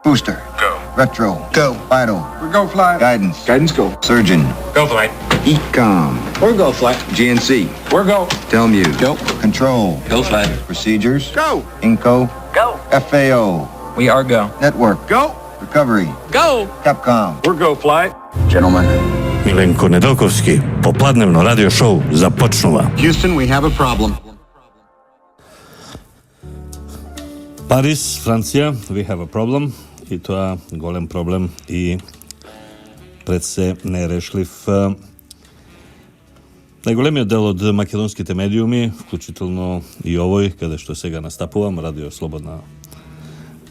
Booster. Go. Retro. Go. Vital. We're go flight. Guidance. Guidance go. Surgeon. Go flight. Ecom. We're go flight. GNC. We're go. Telmuse. Go. Control. Go flight. Procedures. Go. Inco. Go. FAO. We are go. Network. Go. Recovery. Go. Capcom. We're go flight. Gentlemen. Миленко Неделковски, попладневно радио шоу започнува. Houston, we have a problem. Париз, Франција, we have a problem. И тоа голем проблем и пред се нерешлив. Најголемиот дел од македонските медиуми, вклучително и овој, каде што сега настапувам, Радио Слободна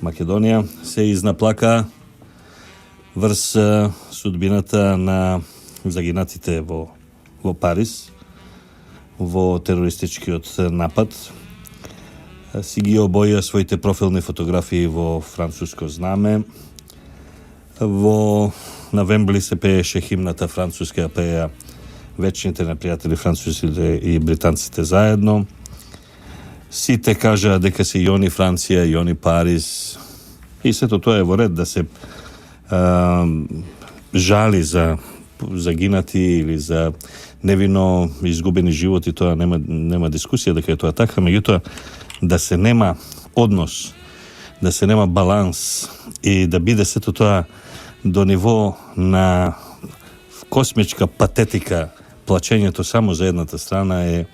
Македонија, се изнаплака врз судбината на загинатите во Париз, во терористичкиот напад. Си ги обоја своите профилни фотографии во француско знаме. На Вембли се пееше химната француска, пеја вечните непријатели французите и британците заедно. Сите кажаа дека се јони Франција, јони Париз. И сето тоа е во ред да се жали за загинати или за невино изгубени животи, тоа нема дискусија дека е тоа така, меѓутоа да се нема однос, да се нема баланс и да биде сето тоа до ниво на космичка патетика, плачењето само за едната страна е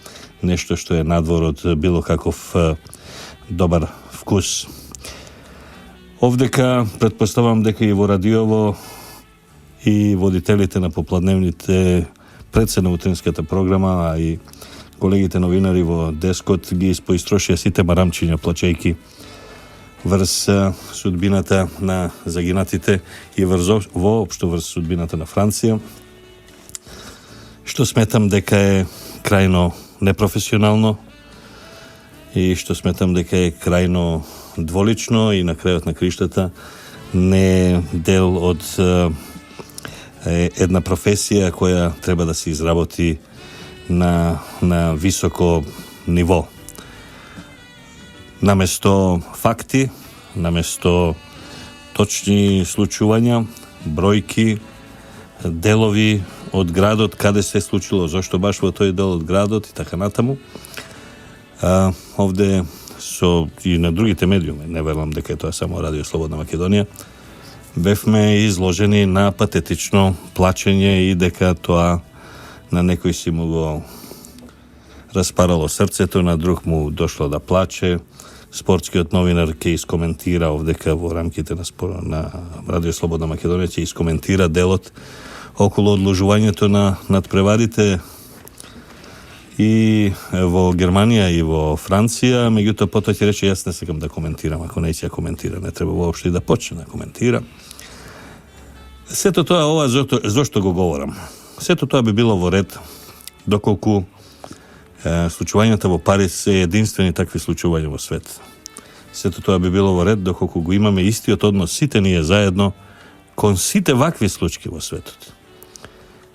нешто што е надвор од било каков добар вкус. Овдека претпоставам дека и во Радиово и водителите на попладневните пред се на утринската програма, а и колегите новинари во Дескот ги поистрошија сите марамчиња плачејки врз судбината на загинатите и воопшто врз судбината на Франција, што сметам дека е крајно непрофесионално и што сметам дека е крајно дволично и на крајот на криштата не е дел од една професија која треба да се изработи на високо ниво. Наместо факти, наместо точни случувања, бројки, делови од градот, каде се случило, зашто баш во тој дел од градот и така натаму. Овде и на другите медиуми, не верувам дека е тоа само Радио Слободна Македонија, бевме изложени на патетично плачење и дека тоа на некој си му го распарало срцето, на друг му дошло да плаче. Спортскиот новинар ќе искоментира овдека во рамките на Радио Слободна Македонија, ќе искоментира делот околу одложувањето на надпреварите и во Германија и во Франција, меѓутоа потоа ќе рече јас не сакам да коментирам, ако не ќе коментира, не треба воопшто и да почне да коментира. Сето тоа ова зошто го говорам? Сето тоа би било во ред доколку случувањата во Париз се единствени такви случувања во свет. Сето тоа би било во ред доколку го имаме истиот однос сите ние заедно кон сите вакви случаи во светот.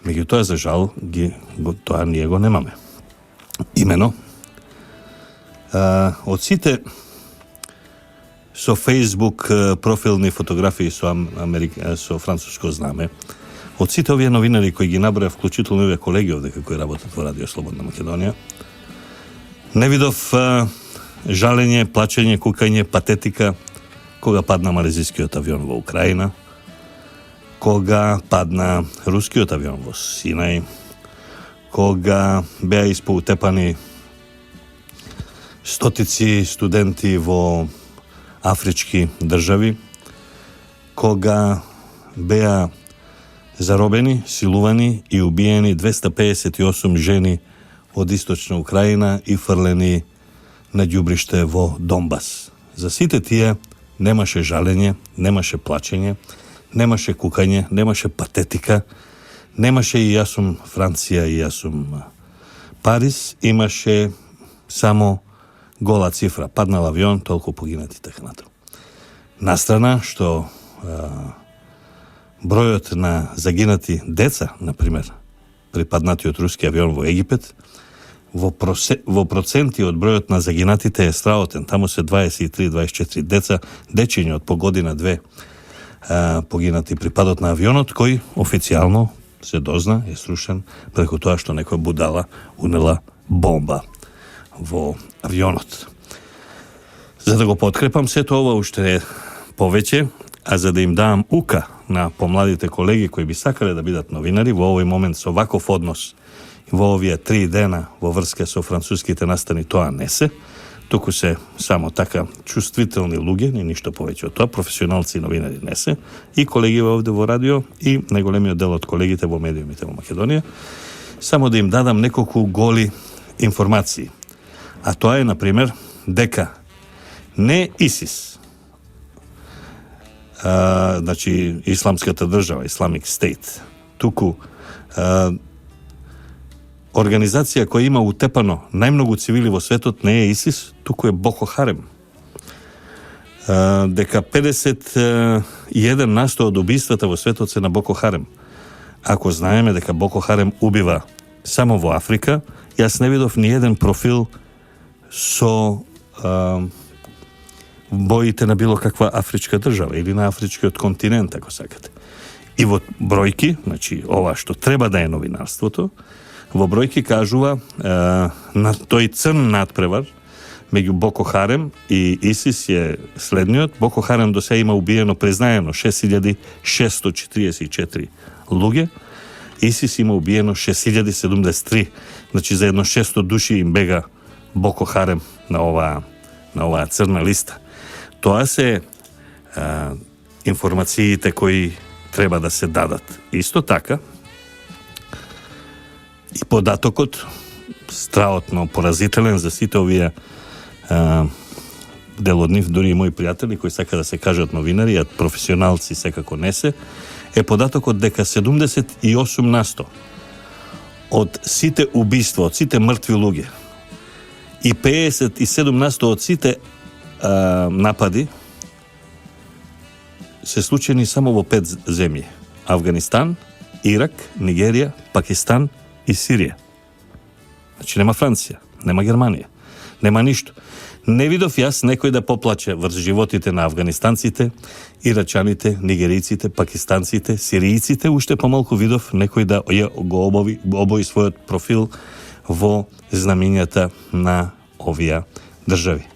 Меѓутоа, за жал, тоа ние го немаме. Имено, од сите со Facebook профилни фотографии со француско знаме, од сите овие новинари кои ги наброја, вклучително овие колеги овдека кои работат во Радио Слободна Македонија, не видов жалење, плачење, кукање, патетика кога падна малезискиот авион во Украина, кога падна рускиот авион во Синај, кога беа испоутепани стотици студенти во афрички држави, кога беа заробени, силувани и убиени 258 жени од источна Украина и фрлени на ѓубриште во Донбас. За сите тие немаше жалење, немаше плачење, немаше кукање, немаше патетика, немаше и јас сум Франција и јас сум Париз, имаше само гола цифра. Паднал авион, толку погинати и така натаму. Настрана што бројот на загинати деца, например, при паднатиот руски авион во Египет, во проценти од бројот на загинатите е страотен. Таму се 23-24 деца, дечиња од по година-две погинати при падот на авионот, кој официјално се дозна е срушен преку тоа што некоја будала унела бомба во авионот. За да го подкрепам сето ова уште повеќе, а за да им давам ука на помладите колеги кои би сакале да бидат новинари во овој момент со ваков однос во овие 3 дена во врска со француските настани, тоа не се, туку се само така чувствителни луѓе, не ништо повеќе од тоа, професионалци и новинари не се, и колеги овде во радио, и најголемиот дел од колегите во медиумите во Македонија, само да им дадам неколку голи информации. А тоа е, например, дека не ИСИС, значи исламската држава, Islamic State, туку организација која има утепано најмногу цивили во светот не е ИСИС, туку е Боко Харем. Дека 51% од убиствата во светот се на Боко Харем. Ако знаеме дека Боко Харем убива само во Африка, јас не видов ни еден профил со боите на било каква афричка држава или на афричкиот континент, ако сакате. И во бројки, значи ова што треба да е новинарството, во бројки кажува на тој црн надпревар меѓу Боко Харем и ИСИС е следниот. Боко Харем до сега има убиено, признаено 6644 луѓе, ИСИС има убиено 6073, значи за едно 600 души им бега Боко Харем на оваа црна листа. Тоа се информациите кои треба да се дадат. Исто така, и податокот, страотно поразителен за сите овие дел од нив, дури и мои пријатели кои сака да се кажат новинари, а професионалци секако не се, е податокот дека 78% од сите убиства, од сите мртви луѓе и 57% од сите напади се случени само во 5 земји: Авганистан, Ирак, Нигерија, Пакистан и Сирија. Значи нема Франција, нема Германија, нема ништо. Не видов јас некој да поплаче врз животите на афганистанците, ирачаните, нигеријците, пакистанците, сиријците, уште помалку видов некој да го обои својот профил во знамињата на овие држави.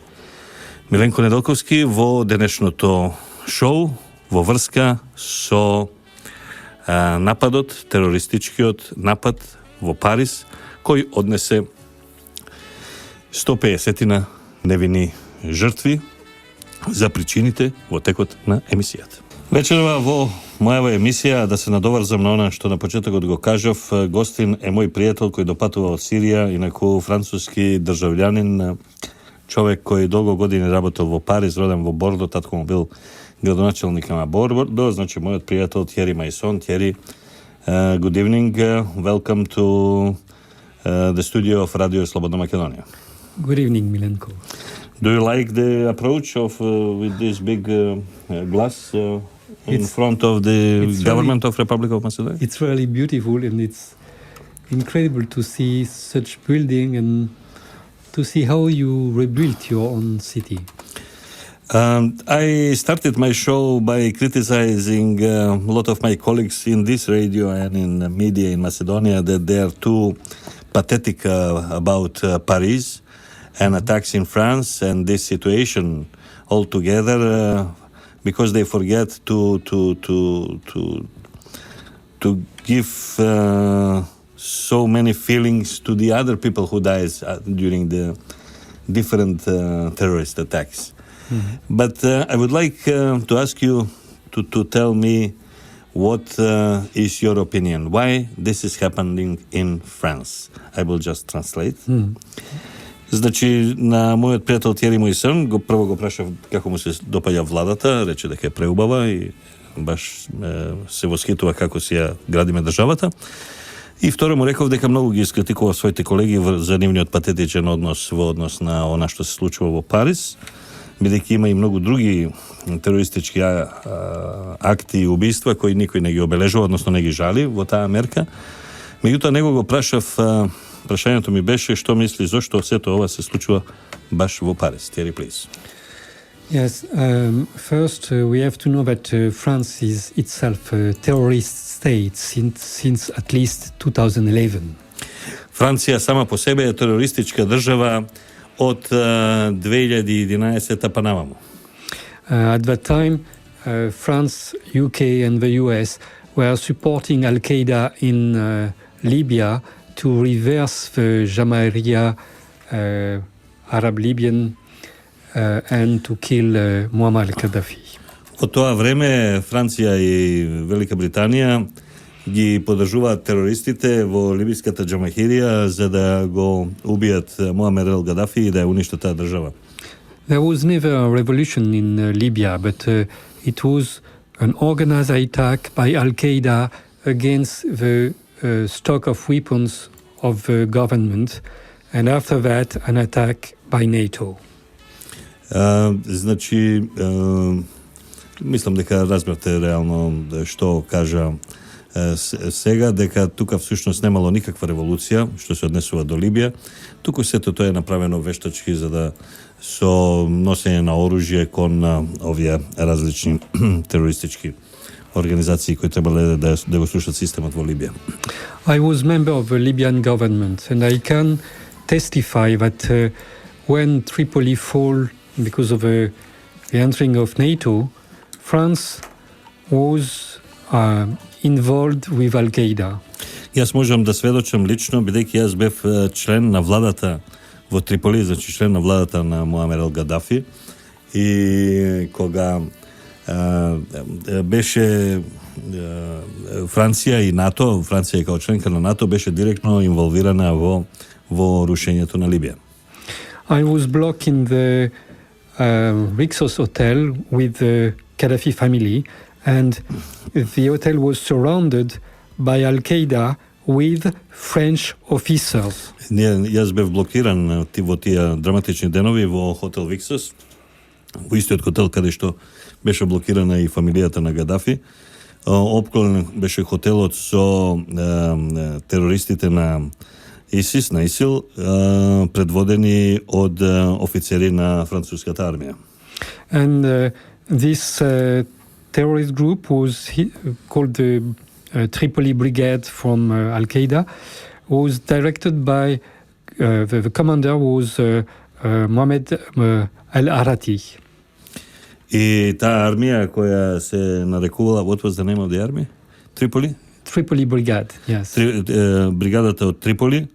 Миленко Неделковски во денешното шоу во врска со нападот, терористичкиот напад во Париз, кој однесе 150 невини жртви за причините во текот на емисијата. Вечерва во мојава емисија, да се надоврзам на она што на почетокот го кажав, гостин е мој пријател кој допатува од Сирија, инаку француски државјанин, човек кој долго години работел во Париз, роден во Бордо, татко му бил градоначелник на Бордо, значи мојот пријател Тјери Мајсон. Тјери, good evening, welcome to the studio of Radio Slobodna Makedonија. Good evening, Milenko. Do you like the approach of with this big glass in front of the government of Republic of Macedonia? It's really beautiful, and it's incredible to see such building and to see how you rebuilt your own city. I started my show by criticizing a lot of my colleagues in this radio and in media in Macedonia that they are too pathetic about Paris and attacks in France and this situation altogether, because they forget to give so many feelings to the other people who dies during the different terrorist attacks. Mm-hmm. But I would like to ask you to tell me what is your opinion. Why this is happening in France? I will just translate. Mm-hmm. Значи, на мојот пријател Тјери Мајсон, прво го прашав како му се допаѓа владата, рече дека е преубава и баш се восхитува како си ја градиме државата. И второ му реков дека многу ги искритикува своите колеги за нивниот патетичен однос во однос на она што се случува во Париз, бидејќи има и многу други терористички акти и убиства кои никој не ги обележува, односно не ги жали во таа мерка. Меѓутоа, него го прашав прашањето ми беше што мисли зошто сето ова се случува баш во Париз. Терри, please. Yes, first we have to know that France is itself a terrorist state since at least 2011. Франција сама по себе е терористичка држава од 2011 па наваму. At that time, France, UK and the US were supporting Al-Qaeda in Libya to reverse the Jamahiriya Arab-Libyan and to kill Muammar al-Gaddafi. Во тоа време Франција и Велика Британија ги поддржуваат терористите во либиската Джамахирија за да го убијат Муамер ал-Гадафи и да ја уништат таа држава. There was never a revolution in Libya, but it was an organized attack by Al-Qaeda against the stock of weapons of the government, and after that an attack by NATO. Значи, мислам дека разбрате реално што кажа сега, дека тука всушност немало никаква револуција што се однесува до Либија, туку сето тоа е направено вештачки за да со носење на оружје кон овие различни терористички организации кои требале да го слушат системот во Либија. I was member of the Libyan government, and I can testify that when Tripoli fall because of the entering of NATO, France was involved with Al-Qaeda. Јас можам да сведочам лично, бидејќи јас бев член на владата во Триполи, значи член на владата на Муамер ал-Гадафи, и кога беше Франција и НАТО, Франција како членка на НАТО беше директно инволвирана во рушењето на Либија. I was blocked in the Rixos hotel with the Gaddafi family, and the hotel was surrounded by Al-Qaeda with French officers. Јас бев блокиран во тие драматични денови во хотел Виксос, во истиот хотел каде што беше блокирана и фамилијата на Гадафи. Опколен беше хотелот со терористите на ИСИС, на ИСИЛ, предводени од офицери на француската армија. And this terrorist group was called the Tripoli Brigade from Al-Qaeda, was directed by the commander was Mohamed al-Arati. И таа армија која се нарекувала, what was the name of the army? Tripoli Brigade, yes. Бригадата од Триполи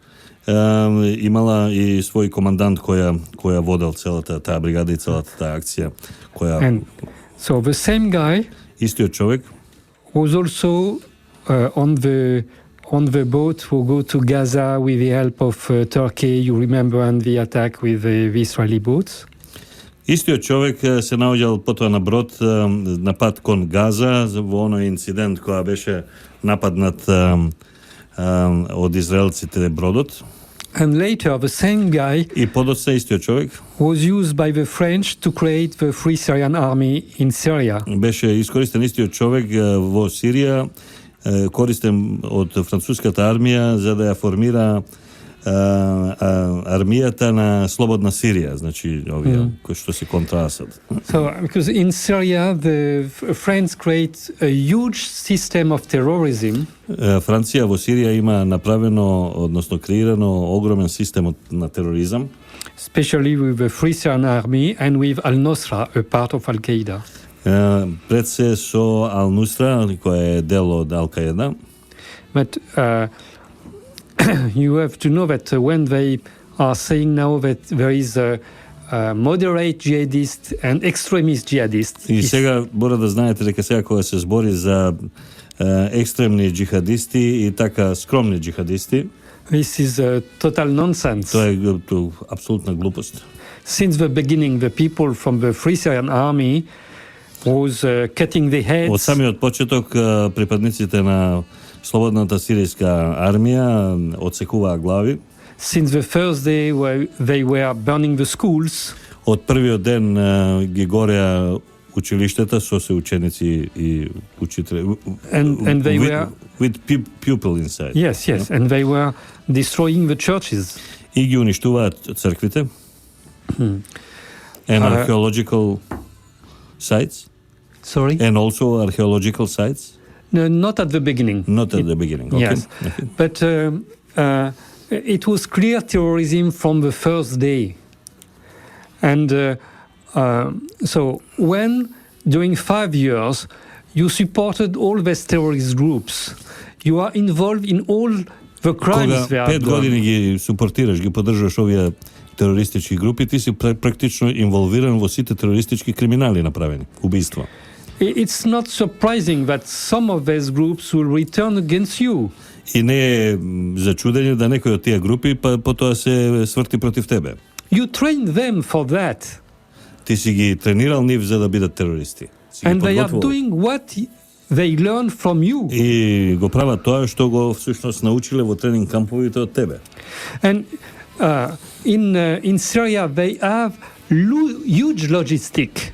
имала и свој командант која водел целата таа бригада и целата таа акција која. And so the same guy, истиот човек, was also on the boat who go to Gaza with the help of Turkey. You remember, and the attack with the Israeli boats. Истиот човек се наоѓал потоа на брод на пат кон Газа во оној инцидент која беше нападнат од израелците бродот. And later the same guy и подоцна истиот човек was used by the French to create the Free Syrian Army in Syria. Беше искористен истиот човек во Сирија, користен од француската армија за да ја формира армијата на слободна Сирија, значи овие кои што се контра Асад. So because in Syria the French create a huge system of terrorism. Франција во Сирија има направено, односно креирано огромен систем на тероризам. Especially with the Free Syrian Army and with Al-Nusra, a part of Al-Qaeda. Пред се со Ал-Нусра, која е дел од Ал-Каеда. But you have to know that when they are saying now that there is a moderate jihadist and extremist jihadist. И сега мора да знаете дека сега кога се збори за екстремни джихадисти и така скромни джихадисти. This is a total nonsense. Тоа е апсолутна глупост. Since the beginning, the people from the Free Syrian Army was cutting the heads. Од самиот почеток припадниците на слободната сиријска армија одсекуваа глави. Since the first day they were burning the schools. Од првиот ден ги гореа училиштата со се ученици и учители. And they were with people inside. yes, and they were destroying the churches. И ги уништуваат црквите. And archaeological sites. Sorry? And also archaeological sites. No, not at the beginning. Not at the beginning. Okay. Yes, Okay. but it was clear terrorism from the first day. And so when, during 5 years, you supported all these terrorist groups, you are involved in all the crimes they Кога have 5 done. години ги супортираш, ги поддржуваш овие терористички групи, ти си практично инволвиран во сите терористички криминали направени, убиства. It's not surprising that some of these groups will return against you. И не е за чудење да некој од тие групи потоа се сврти против тебе. You train them for that. Ти си ги тренирал нив за да бидат терористи. Си ги And they are подготвил. doing what they learn from you. И го прават тоа што го всушност научиле во тренинг камповите од тебе. And in Syria, they have huge logistic.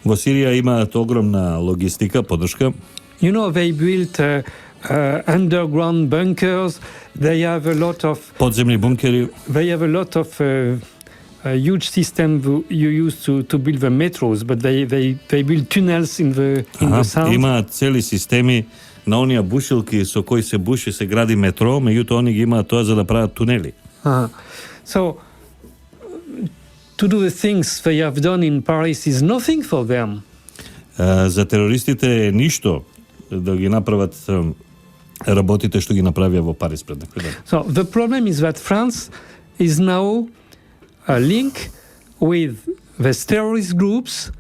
Во Сирија имаат огромна логистика, поддршка. You know, they built underground bunkers. They have a lot of Подземни бункери. They have a lot of huge system you use to build the metros, but they build tunnels in the south. Имаат цели системи на оние бушилки со кои се буши, се гради метро, меѓутоа они ги имаат тоа за да прават тунели. So to do the things they have done in Paris is nothing for them. За терористите е ништо да ги направат работите што ги направија во Париз пред некој ден. So the problem is that France is now a link with the terrorist groups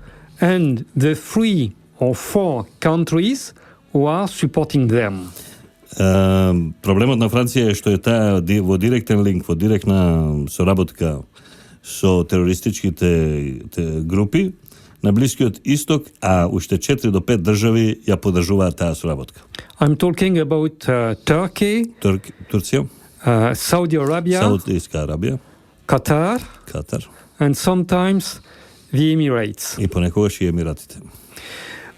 and the 3 or 4 countries who are supporting them. Проблемот на Франција е што е таа во директен линк, во директна соработка со терористичките групи на Блискиот Исток, а уште 4 до 5 држави ја поддржуваат таа соработка. I'm talking about Turkey, Турција, Saudi Arabia, Саудитска Арабија, Qatar, Катар and sometimes the Emirates. и понекогаш и Емиратите.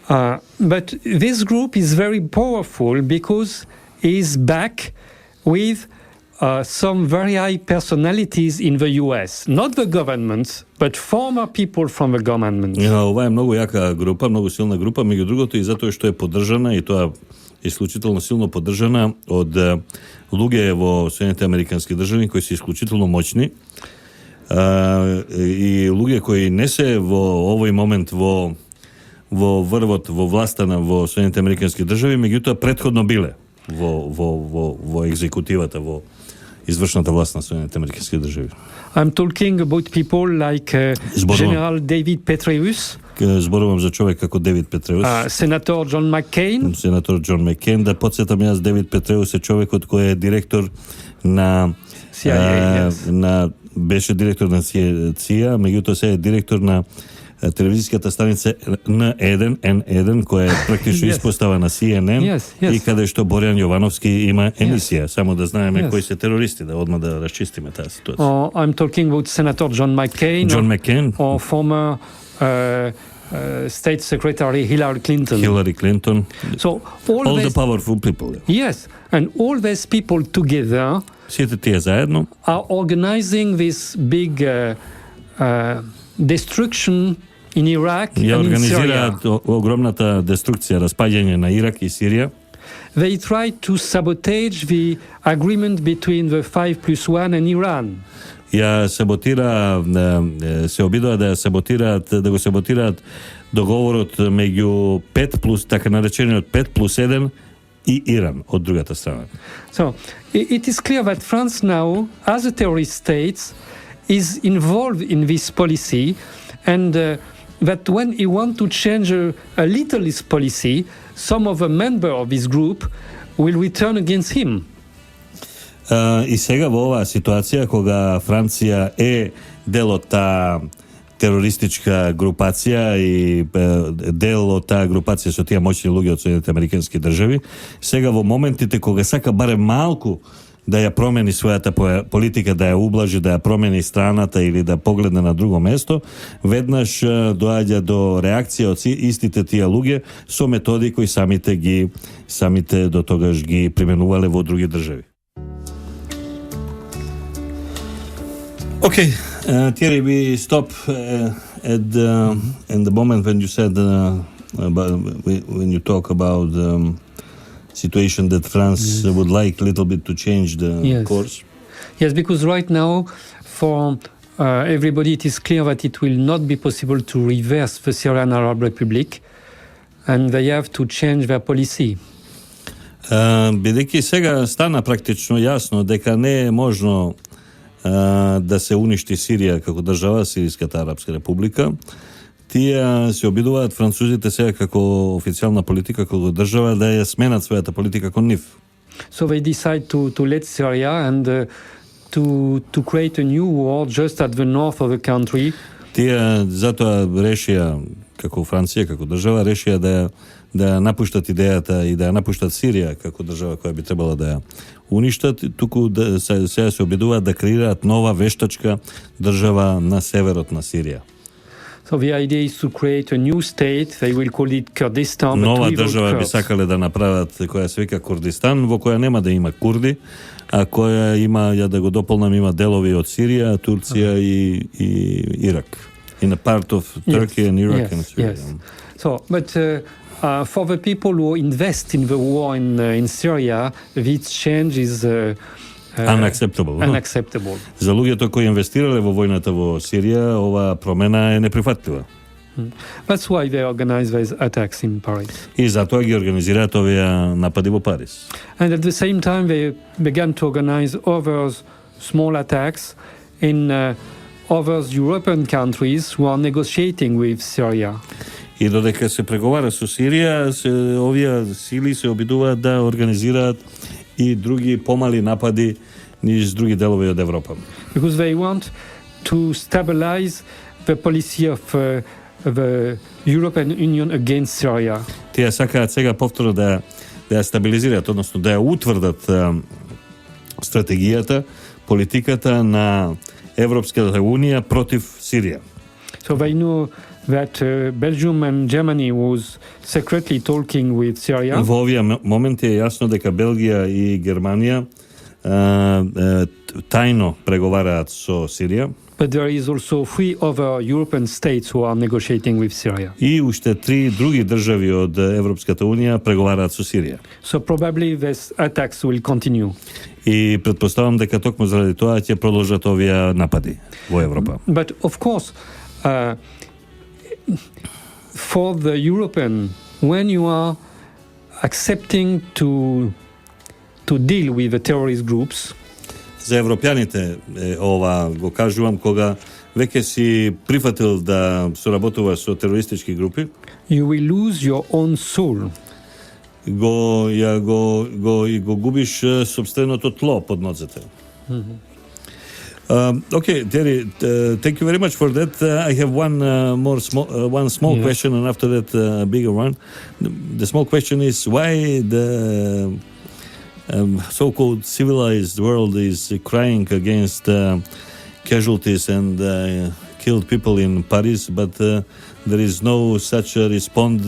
But this group is very powerful because it is back with some very high personalities in the US. Not the government, but former people from the government. Ова е многу јака група, многу силна група, меѓу другото и затоа што е поддржана, и тоа е исклучително силно поддржана од луѓе во Соединените Американски држави кои се исклучително моćни, и луѓе кои не се во овој момент во врвот, во власта во Соединените Американски држави, меѓутоа претходно биле во екзекутивата, во извршната власт на Соединените Американски држави. I'm talking about people like General David Petraeus, Зборувам за човек како Девид Петреус, Senator John McCain, сенатор Џон Мекен. Да подсетам јас, Девид Петреус е човекот кој е директор на CIA, yes. Беше директор на CIA, меѓутоа се е директор на телевизиската станица N1, која е практично испостава на CNN, и каде што Борјан Јовановски има емисија, само да знаеме кои се терористи, да одма да расчистиме таа ситуација. I'm talking about Senator John McCain, or former State Secretary Hillary Clinton. So all the powerful people. Yes, and all these people together сите тие заедно are organizing this big destruction in Iraq and in Syria. Огромната деструкција, распаѓање на Ирак и Сирија. They tried to sabotage the agreement between the 5+1 and Iran. Ја саботира, се обидува да го саботираат договорот меѓу 5+, така наречениот 5+1 и Иран од другата страна. So it is clear that France now, as a terrorist state, is involved in this policy, and that when he wants to change a little this policy, some of the members of this group will return against him. И сега во оваа ситуација, кога Франција е дел од таа терористичка групација и дел од таа групација со тие моćни луѓе од Соединените Американски држави, сега во моментите кога сака барем малку da je promeni својата политика, да ја ублажи, да ја промени страната или да погледне на друго место, веднаш доаѓа до реакција од истите тие луѓе со методи кои самите до тогаш ги применувале во други држави. Okay, Thierry, we stop at in the moment when you said when you talk about situation that France would like a little bit to change the course. Yes, because right now for everybody it is clear that it will not be possible to reverse the Syrian Arab Republic and they have to change their policy. Бидејќи сега стана практично јасно дека не е можно да се уништи Сирија како држава, Сириската Арапска република, тие се обидуваат французите сега како официјална политика, како држава, да ја сменат својата политика кон нив. So they decide to let Syria and to create a new war just at the north of the country. Тие затоа решија, како Франција, како држава, решија да напуштат идејата и да ја напуштат Сирија како држава која би требала да ја уништат, туку сега се обидуваат да креираат нова вештачка држава на северот на Сирија. So the idea is to create a new state, they will call it Kurdistan. Нова држава би сакале да направат која се вика Курдистан, во која нема да има курди, а која има, ја да го дополнам, има делови од Сирија, Турција и Ирак. In a part of Turkey and Iraq and Syria. Yes. So, but for the people who invest in the war in Syria, this change is unacceptable. Unacceptable. За луѓето кои инвестирале во војната во Сирија, оваа промена е неприфатлива. That's why they organize these attacks in Paris. И затоа ги организираат овие напади во Париз. And at the same time they began to organize other small attacks in other European countries who are negotiating with Syria. И додека се преговара со Сирија, овие сили се обидуваат да организираат и други помали напади низ други делови од Европа. Because they want to stabilize the policy of the European Union against Syria. Тие сакаат сега повторно да ја стабилизираат, односно да ја утврдат стратегијата, политиката на Европската унија против Сирија. So they know that Belgium and Germany was secretly talking with Syria. Во овие моменти е јасно дека Белгија и Германија тајно преговараат со Сирија. But there is also 3 other European states who are negotiating with Syria. И уште 3 други држави од Европската унија преговараат со Сирија. So probably these attacks will continue. И предпоставам дека токму заради тоа ќе продолжат овие напади во Европа. But of course, for the European, when you are accepting to deal with the terrorist groups, за европјаните ова го кажувам кога веќе си прифатил да соработуваш со терористички групи, you will lose your own soul. Го губиш собственото тло под ноците. Okay, Thierry, thank you very much for that. I have one small question, and after that, a bigger one. The small question is why the so-called civilized world is crying against casualties and killed people in Paris, but there is no such a response,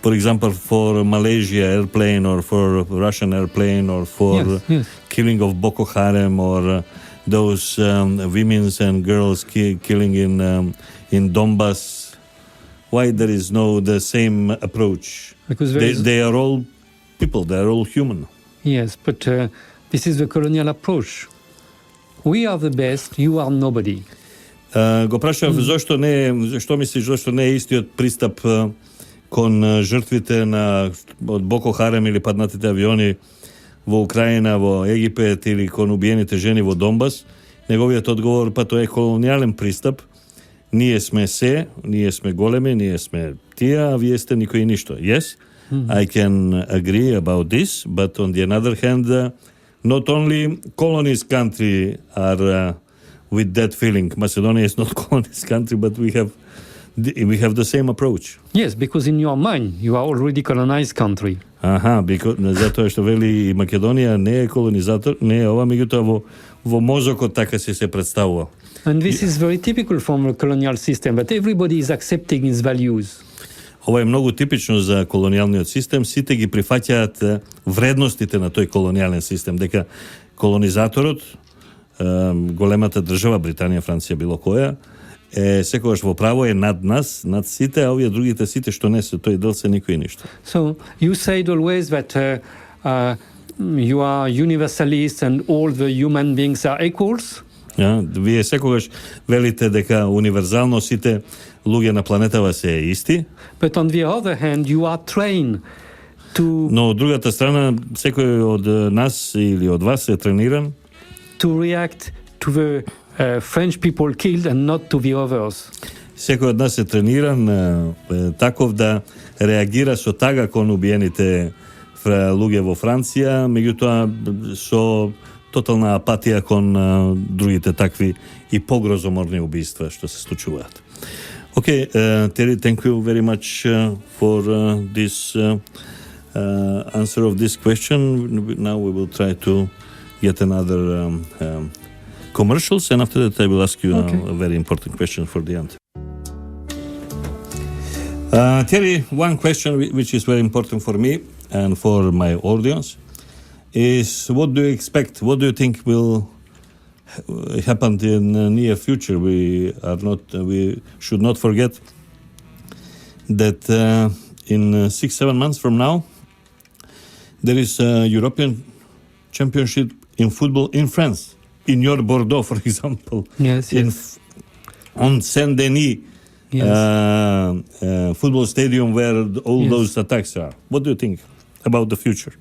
for example, for Malaysia airplane or for Russian airplane or for killing of Boko Haram or those women and girls killing in Donbass. Why there is no the same approach? Because they are all people, they are all human. Yes, but this is the colonial approach. We are the best, you are nobody. Го прашав зошто мислиш зошто не е истиот пристап кон жртвите од Боко Харем или паднатите авиони во Украина, во Египет или кон убиените жени во Донбас. Неговиот одговор, па тоа е колонијален пристап. Ние сме се, ние сме големи, ние сме тие, а вие сте никој и ништо. Yes, I can agree about this, but on the other hand, not only colonist country are with that feeling. Macedonia is not colonist country, but we have We have the same approach. Yes, because in your mind, you are already colonized country. Aha, zato što veli Makedonija ne je kolonizator, ne je ova, međutim vo mozokot така se predstavува. And this is very typical from the colonial system, that everybody is accepting its values. Ова е многу типично за колонијалниот систем, сите ги прифаќаат вредностите на тој колонијален систем, дека колонизаторот, големата држава, Британија, Франција, било која, секогаш во право е над нас, над сите, а овие другите сите што не се тој дел се никој и ништо. So you said always that you are universalist and all the human beings are equals. Вие секогаш велите дека универзално сите луѓе на планетава се исти. But on the other hand, you are trained to... Но од другата страна, секој од нас или од вас е трениран to react to the French people killed and not to the others. Секој од нас е трениран таков да реагира со тага кон убиените луѓе во Франција, меѓутоа со тотална апатија кон другите такви и погрозоморни убиства што се случуваат. Okay, Terry, thank you very much for this answer of this question. Now we will try to get another commercials, and after that I will ask you a very important question for the end. Terry, one question which is very important for me and for my audience is, what do you expect? What do you think will happen in the near future? We should not forget that in 6-7 months from now there is a European Championship in football in France, in your Bordeaux, for example. Yes. On Saint-Denis. Yes. Football stadium where all those attacks are. What do you think about the future?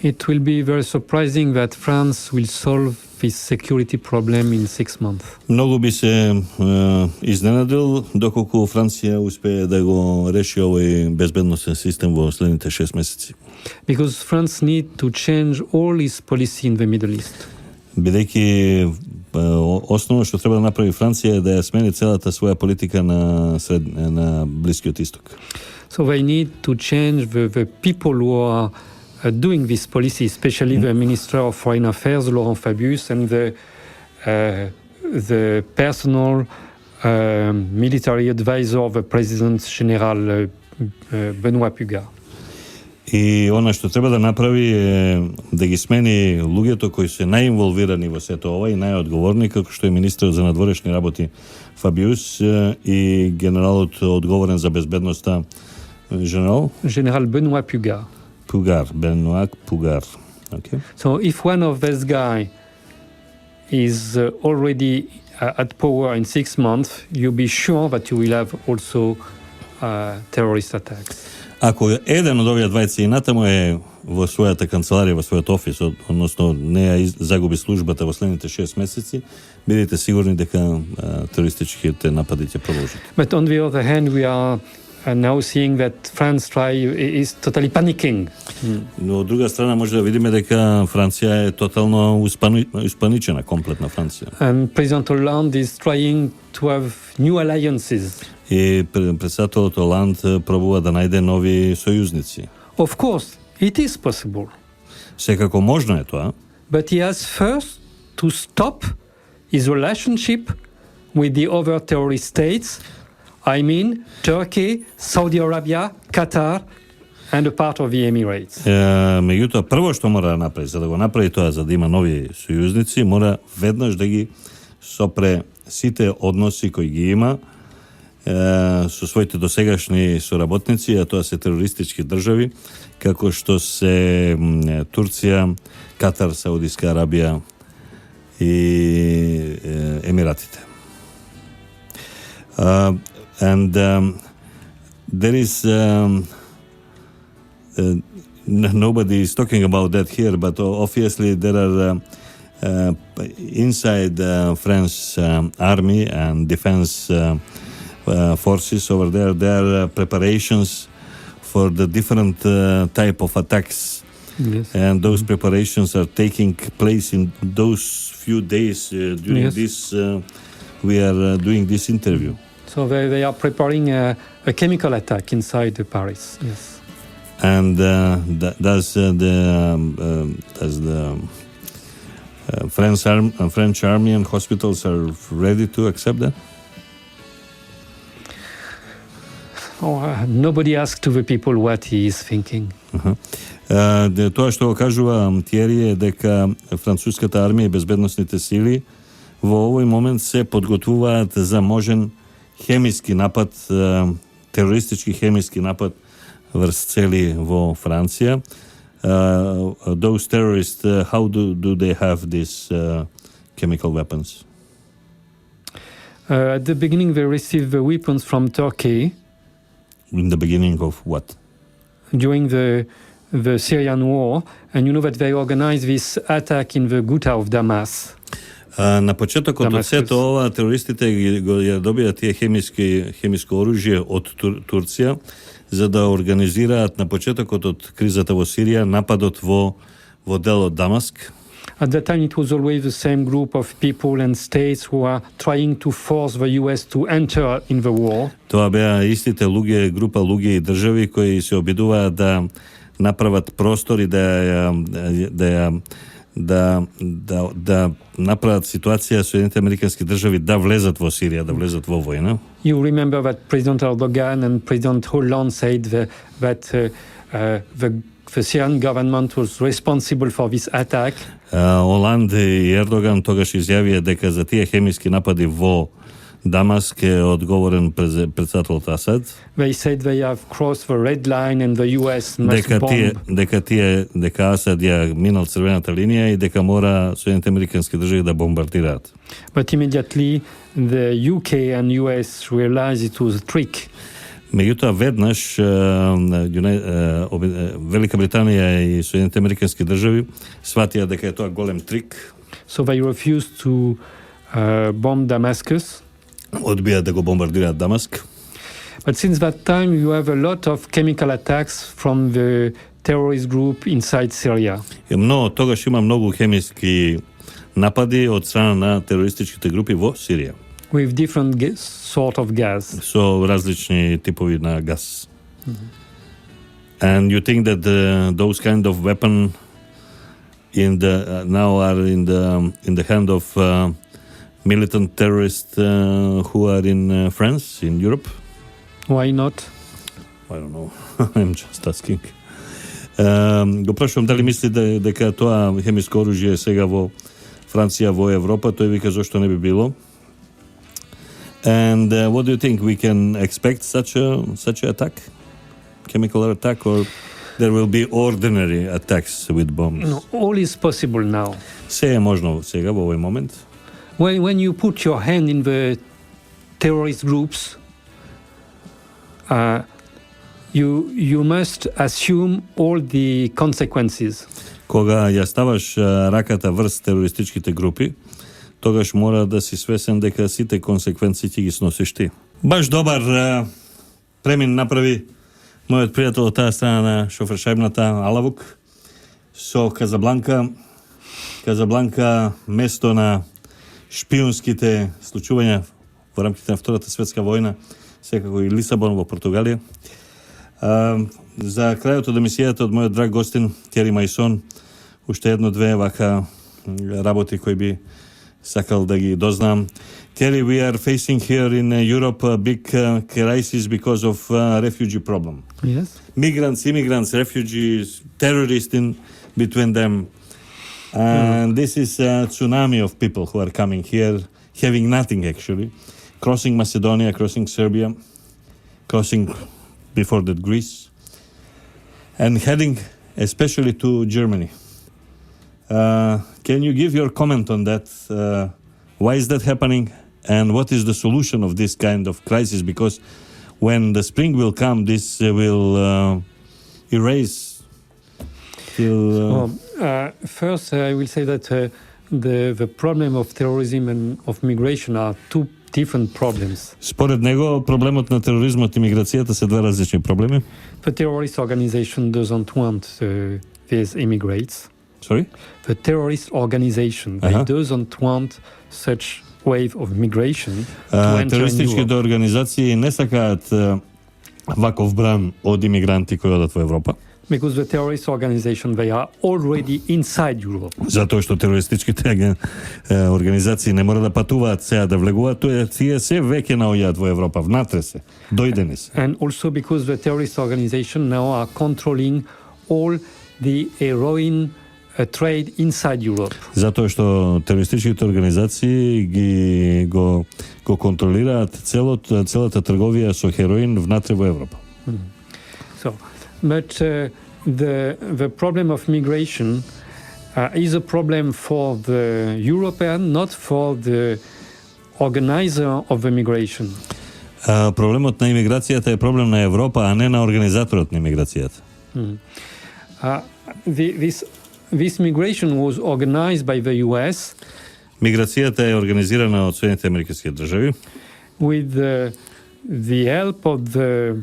It will be very surprising that France will solve this security problem in 6 months. Многу би се изненадил доколку Франција успее да го реши овој безбедносен систем во следните 6 месеци. Because France need to change all its policy in the Middle East. Бидејќи основно што треба да направи Франција е да ја смени целата своја политика на Блискиот Исток. So they need to change the people who are doing this policy, especially the Minister of Foreign Affairs, Laurent Fabius, and the personal military advisor of the President General Benoît Pugard. И она што треба да направи е да ги смени луѓето кои се најинволвирани во сето ова и најодговорни, како што е министерот за надворешни работи Фабиус и генералот одговорен за безбедноста Général Benoît Pugard. Benoît Pugard. Okay. So if one of these guys is already at power in 6 months, you'll be sure that you will have also terrorist attacks. Ако еден од овие двајца и натаму е во својата канцеларија, во својот офис, односно не ја загуби службата во следните 6 месеци, бидете сигурни дека терористичките напади ќе продолжат. But on the other hand, we are now seeing that France is totally panicking. Но од друга страна може да видиме дека Франција е тотално испаничена, комплетна Франција. And President Hollande is trying to have new alliances. И председателот Оланд пробува да најде нови сојузници. Of course, it is possible. Секако можно е тоа. But he has first to stop his relationship with the other terrorist states. I mean, Turkey, Saudi Arabia, Qatar, and a part of the Emirates. Меѓутоа, прво што мора да направи, за да го направи тоа, за да има нови сојузници, мора веднаш да ги сопре сите односи кои ги има со своите досегашни соработници, а тоа се терористички држави, како што се Турција, Катар, Саудиска Арабија и Емиратите. And there is nobody is talking about that here, but obviously there are inside French army and defense forces over there are preparations for the different type of attacks Yes. And those preparations are taking place in those few days during Yes. this. We are doing this interview. So they are preparing a chemical attack inside Paris. Yes. And does the French army and hospitals are ready to accept that? Nobody asks to the people what he is thinking. Тоа што го кажува Тиери е дека француската армија и безбедносните сили во овој момент се подготвуваат за можен хемиски напад, терористички хемиски напад врз цели во Франција. Those terrorists, how do they have these chemical weapons? At the beginning, they received the weapons from Turkey. In the beginning of what? During the Syrian war, and you know that they organized this attack in the Ghouta of Damas. На почетокот од сето ова терористите ја добија тие хемиско оружје од Турција за да организираат на почетокот од кризата во Сирија нападот во делот Дамаск. At that time, it was always the same group of people and states who are trying to force the US to enter in the war. Тоа беа истите луѓе, група луѓе и држави кои се обидуваат да направат простор и да направат ситуација Соединените американски држави да влезат во Сирија, да влезат во војна. You remember that President Erdogan and President Hollande said that the Syrian government was responsible for this attack. Оланд и Ердоган тогаш изјавија дека за тие хемиски напади во Дамаск е одговорен председателот Асад. They said they have crossed the red line and the US must bomb. Дека Асад ја минал црвената линија и дека мора Соединените американски држави да бомбардираат. But immediately the UK and US realized it was a trick. Меѓутоа веднаш Велика Британија и Соединените американски држави сватија дека е тоа голем трик. So they refused to bomb Damascus. Одбија да го бомбардираат Дамаск. But since that time you have a lot of chemical attacks from the terrorist group inside Syria. Но тогаш има многу хемиски напади од страна на терористичките групи во Сирија. With different sort of gas. Со различни типови на газ. And you think that those kind of weapon now are in the hand of militant terrorists who are in France, in Europe? Why not? I don't know. I'm just asking. Го прашувам дали мисли дека тоа хемиско оружје сега во Франција, во Европа, тој вика зошто не би било. And what do you think, we can expect such a attack, chemical attack, or there will be ordinary attacks with bombs? No, all is possible now. Се е можно сега во овој момент. When you put your hand in the terrorist groups, you must assume all the consequences. Кога ја ставаш раката врз терористичките групи, тогаш мора да си свесен дека сите консеквенции ќе ги сносиш ти. Баш добар премин направи мојот пријател од таа страна на шофершајбната Алавук со Казабланка. Казабланка место на шпионските случувања во рамките на Втората светска војна, секако и Лисабон во Португалија. За крајот од емисијата од мојот драг гостин Тиери Мајсон, уште едно-две вака работи кои би сакал да ги дознам. Terry, we are facing here in Europe a big crisis because of refugee problem. Yes. Migrants, immigrants, refugees, terrorists in between them. And this is a tsunami of people who are coming here, having nothing actually, crossing Macedonia, crossing Serbia, crossing before that Greece, and heading especially to Germany. Can you give your comment on that? Why is that happening? And what is the solution of this kind of crisis? Because when the spring will come, this will erase. First, I will say that the problem of terrorism and of migration are two different problems. Според него, проблемот на тероризмот и миграцијата се два различни проблеми. The terrorist organization doesn't want these immigrants. Sorry? The terrorist organization, they doesn't want such wave of migration to enter in Терористичките Europe. организации не сакаат ваков бран од имигранти кои одат во Европа. Because the terrorist organization, they are already inside Europe. Затоа што терористичките организации не мора да патуваат сега да влегуваат, тие се веќе наоѓаат во Европа, внатре се, дојдени се. And also because the terrorist organization now are controlling all the heroin trade inside Europe. Затоа што терористичките организации го контролираат целата трговија со хероин внатре во Европа. So, but the problem of migration is a problem for the European, not for the organizer of the migration. Проблемот на имиграцијата е проблем на Европа, а не на организаторот на имиграцијата. This migration was organized by the US. Миграцијата е организирана од Соединетите американски држави with the help of the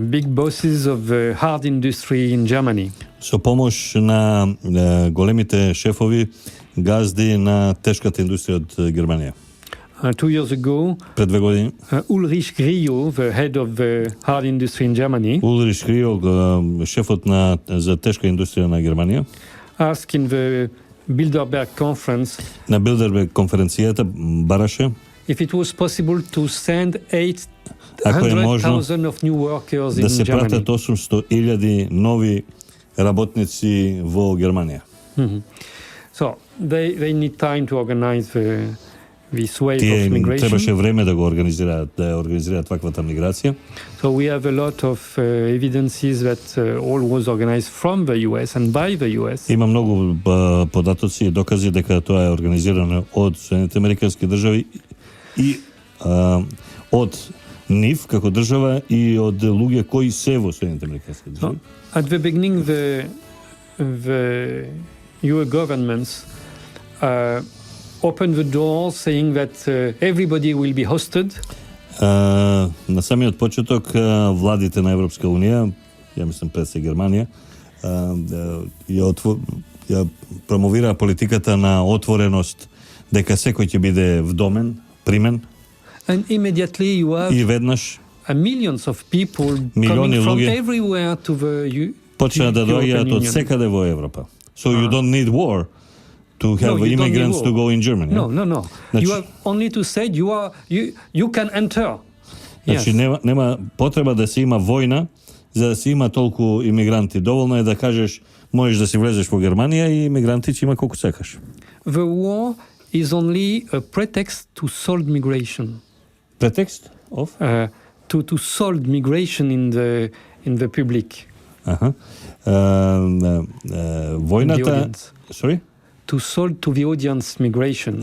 big bosses of the hard industry in Germany. со помош на големите шефови газди на тешката индустрија од Германија. 2 years ago, Пред 2 години Ulrich Grillo, the head of the hard industry in Germany, Улриш Грио, шефот за тешка индустрија на Германија, asked in the Bilderberg conference на Билдерберг конференцијата бараше if it was possible to send ако е можно 800,000 of new workers да in се Germany. пратат 800,000 нови работници во Германија. So they need time to organize this wave Тие of migration. требаше време да го организираат ваквата миграција. So we have a lot of evidences that all was organized from the US and by the US. Има многу податоци и докази дека тоа е организирано од Соединетите американски држави и од нив како држава и од луѓе кои се во Соединетите американски држави. At the beginning, the EU governments opened the door saying that everybody will be hosted. На самиот почеток владите на Европска унија, ја мислам пред се Германија, ја промовира политиката на отвореност дека секој ќе биде вдомен, примен. And immediately you have И веднаш millions of people Милиони coming from луѓе everywhere to the почна да European доаѓаат од Union. секаде во Европа. So you don't need war to have you don't immigrants need to war. go in Germany. No. Значи, You have only to say you can enter. Значи нема потреба да се има војна за да се има толку имигранти. Доволно е да кажеш можеш да си влезеш во Германија и имигранти ќе има колку сакаш. The war is only a pretext to solve migration. Претекст of? To solve migration in the public. Војната... Sorry? To solve to the audience migration.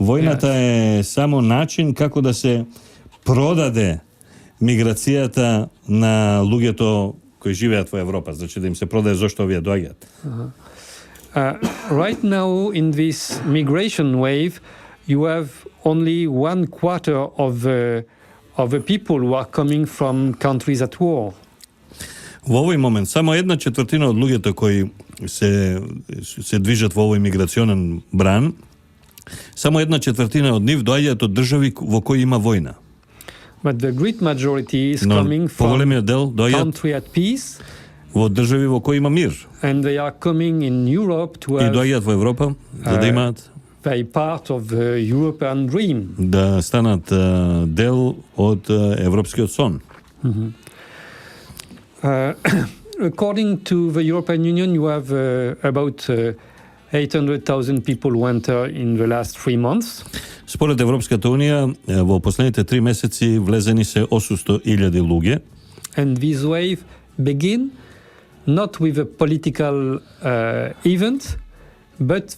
Војната е само начин како да се продаде миграцијата на луѓето кои живеат во Европа, значи да им се продаде зошто овие доаѓаат. Right now in this migration wave you have only 1/4 of the people who are coming from countries at war. Во овој момент само 1/4 од луѓето кои се движат во овој миграционен бран, само 1/4 од нив доаѓаат од држави во кои има војна. But the great majority is coming from поголемиот дел доаѓаат country at peace. Во држави во кои има мир. And they are coming in Europe to И have доаѓаат во Европа за да имаат they part of the European dream. Да станат дел од европскиот сон. According to the European Union, you have about 800,000 people who enter in the last 3 months. Според Европската унија, во последните 3 месеци влезени се 800,000 луѓе. And this wave begin not with a political event, but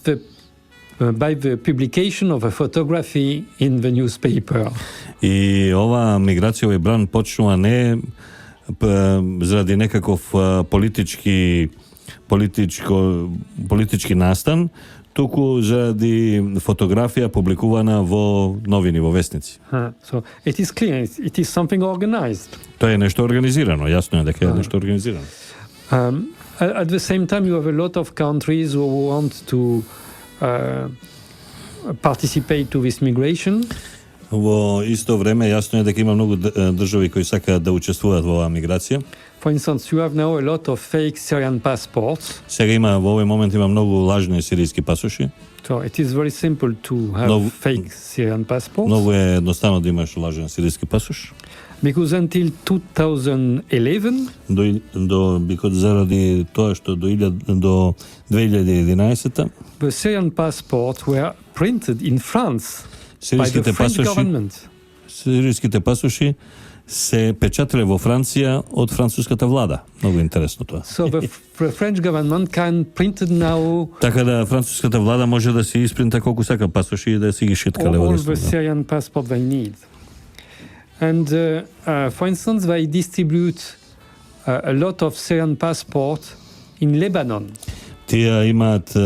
by the publication of a photography in the newspaper. И ова миграција, овој бран почнува не заради некаков политички настан, туку заради фотографија публикувана во новини, во вестници. So it is clear, it is something organized. Тоа е нешто организирано, јасно е дека е нешто организирано. At the same time, you have a lot of countries who want to participate to this migration. Во исто време јасно е дека има многу држави кои сакаат да учествуваат во оваа миграција. For instance, you have now a lot of fake Syrian passports. Сега има во овој момент има многу лажни сиријски пасоши. So it is very simple to have fake Syrian passports. Многу е едноставно да имаш лажен сиријски пасош. Because until 2011, because заради тоа што до 2011 the Syrian passports were printed in France by the French government. Сиријските пасоши се печатале во Франција од француската влада. Многу интересно тоа. So the French government can print it now. Така да француската влада може да се испринта колку сака пасоши и да си ги шиткале во all the Syrian passport they need. And for instance, they distribute a lot of Syrian passports in Lebanon. Тие имаат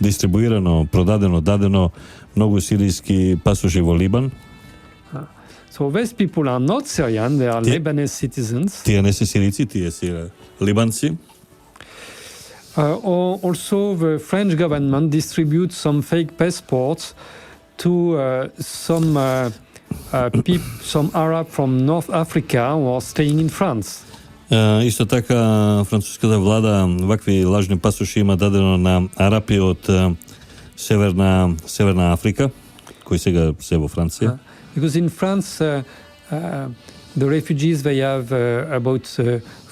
дистрибуирано, дадено многу сиријски пасоши во Либан. So these people are not Syrian, they are Lebanese citizens. Тие не се сирици, тие се либанци. Also, the French government distributes some fake passports to some Arab from North Africa who are staying in France. Исто така француската влада вакви лажни пасоши има дадено на арапи од Северна Африка, кои сега се во Франција. Because in France, the refugees, they have about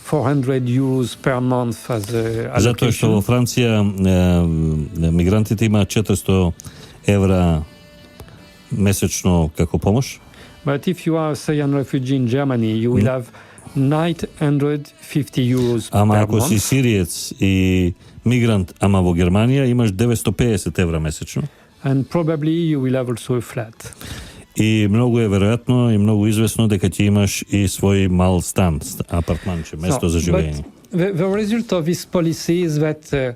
400 euros per month as allocation. Затоа што во Франција мигрантите имаат 400 евра месечно како помош. But if you are a Syrian refugee in Germany, you will have 950 euros per month. Ама ако си сириец и мигрант, ама во Германија имаш 950 евра месечно. And probably you will have also a flat. И многу е веројатно и многу известно дека ќе имаш и свој мал стан, апартманче, место за живење. The result of this policy is that the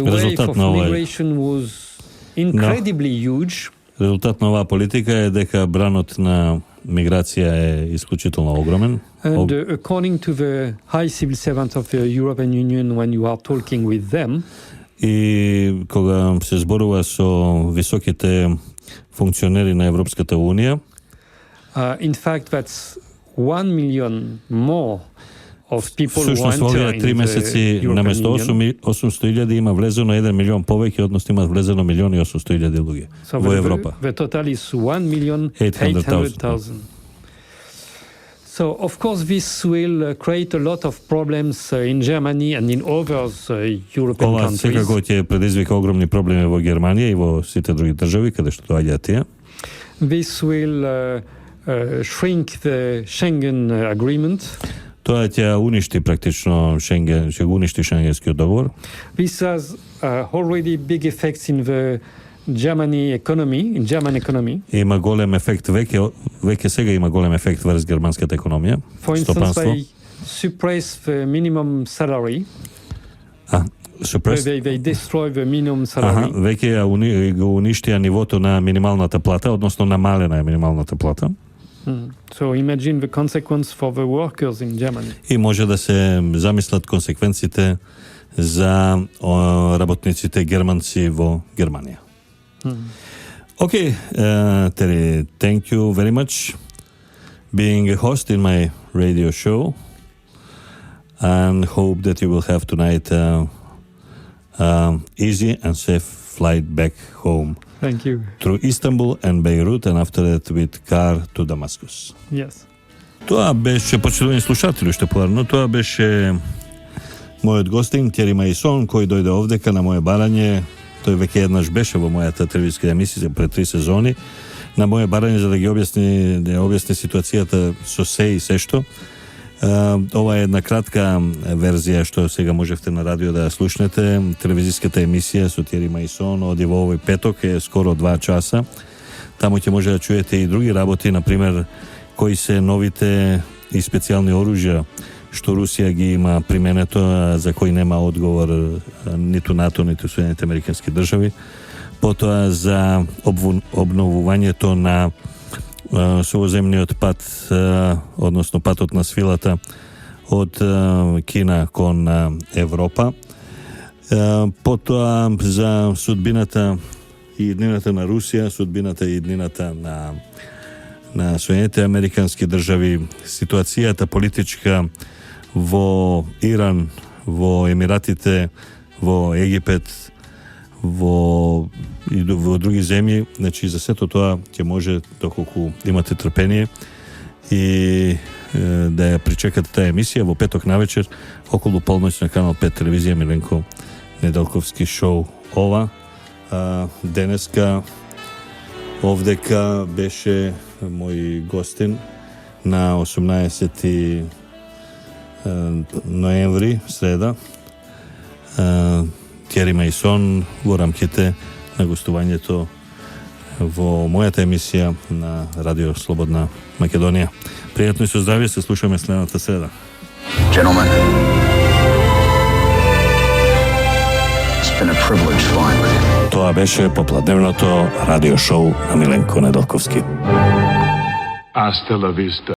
wave of migration was incredibly huge. Резултат на оваа политика е дека бранот на миграција е исклучително огромен. And according to the high civil servants of the European Union, when you are talking with them, и кога се зборува со високите функционери на Европската Унија, in fact, that's 1 million more of people who всушност enter овие 3 in месеци the European наместо Union. 800.000 има влезено 1 милион повеќе, односно имаат влезено 1.800.000 луѓе во Европа. The total is 1,800,000. So, of course, this will create a lot of problems in Germany and in other European Ова countries. секако ќе предизвика огромни проблеми во Германија и во сите други држави каде што доаѓаат тие. This will shrink the Schengen agreement. Тоа ќе уништи практично Шенген, ќе го уништи Шенгенскиот договор. This has already big effects in the German economy. Има голем ефект веќе сега има голем ефект врз германската економија. For instance, they suppress the minimum salary. They destroy the minimum salary. Веќе го уништија нивото на минималната плата, односно намалена е минималната плата. So imagine the consequence for the workers in Germany. И може да се замислат консеквенците за работниците германци во Германија. Okay, Terry, thank you very much being a host in my radio show, and hope that you will have tonight easy and safe flight back home. Thank you. Through Istanbul and Beirut, and after that with car to Damascus. Yes. Тоа беше, почитувани слушатели, уште порано, тоа беше мојот гостин Тери Маисон, кој дојде овдека на моје барање. Тој веќе еднаш беше во мојата телевизиска емисија пред 3 сезони на моје барање за да ги објасни ситуацијата со се и се што. Ова е една кратка верзија што сега можевте на радио да слушнете. Телевизиската емисија со Тери Маисон оди во овој петок е скоро 2 часа. Таму ќе може да чуете и други работи, например, кои се новите и специјални оружја што Русија ги има применето, за кои нема одговор ниту НАТО, ниту Соединените американски држави. Потоа за обновувањето на совоземниот пат, односно патот на свилата od Кина кон Европа. Потоа за судбината и иднината на Русија, судбината и иднината на Соединените американски држави, ситуацијата политичка во Иран, во Емиратите, во Египет, во други земји. Значи, за сето тоа ќе може, доколку имате трпение, и да ја причекате таа емисија во петок навечер околу полноќ на канал 5 телевизија Миленко Неделковски шоу. Ова денеска овдека беше мој гостин на 18 ноември, среда, Тјери Мајсон, во рамките на гостувањето во мојата емисија на Радио Слободна Македонија. Пријатно и со здравје, се слушаме следната среда. Gentlemen, it's been a privilege flying with you. Тоа беше попладневното радио шоу на Миленко Неделковски. Hasta la vista,